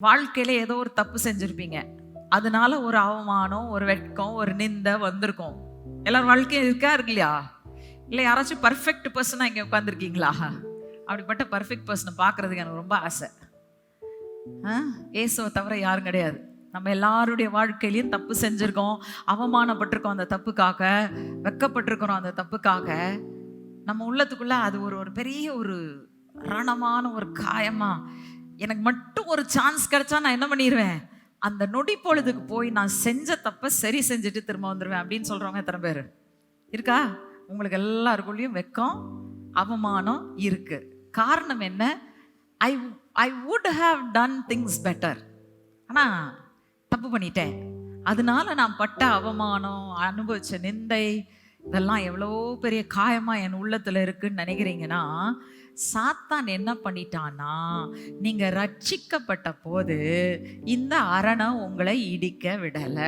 வாழ்க்கையில ஏதோ ஒரு தப்பு செஞ்சிருப்பீங்க. அதனால ஒரு அவமானம், ஒரு வெட்கம், ஒரு நிந்த வந்திருக்கும். எல்லார் வாழ்க்கையும் இருக்கா இல்லையா? இல்ல யாராச்சும் பெர்ஃபெக்ட் பெர்சனா இங்க உட்கார்ந்திருக்கீங்களா? அப்படிப்பட்ட பெர்ஃபெக்ட் பெர்சன பார்க்கறதுக்கு எனக்கு ரொம்ப ஆசை. ஆ? இயேசுவ தவிர யாரும் கிடையாது. நம்ம எல்லாருடைய வாழ்க்கையிலயும் தப்பு செஞ்சிருக்கோம். அவமானப்பட்டிருக்கோம் அந்த தப்புக்காக. வெட்கப்பட்டிருக்கிறோம் அந்த தப்புக்காக. நம்ம உள்ளத்துக்குள்ள அது ஒரு ஒரு பெரிய ஒரு ரணமான ஒரு காயமா, எனக்கு மட்டும் ஒரு சான்ஸ் கிடைச்சா நான் என்ன பண்ணிருவேன்? அந்த நொடி பொழுதுக்கு போய் நான் செஞ்ச தப்ப சரி செஞ்சுட்டு திரும்ப வந்துருவேன் அப்படின்னு சொல்றவங்க எத்தனை பேரு? இருக்கா? உங்களுக்கு எல்லாருக்குள்ளயும் வெட்கம், அவமானம் இருக்கு. காரணம் என்ன? I I would have done things better. ஆனா தப்பு பண்ணிட்டேன். அதனால நான் பட்ட அவமானம், அனுபவிச்ச நிந்தை, இதெல்லாம் எவ்வளோ பெரிய காயமா என் உள்ளத்துல இருக்குன்னு நினைக்கிறீங்கன்னா, சாத்தான் என்ன பண்ணிட்டான்னா, நீங்க ரட்சிக்கப்பட்ட போது இந்த அரணம் உங்களை இடிக்க விடல.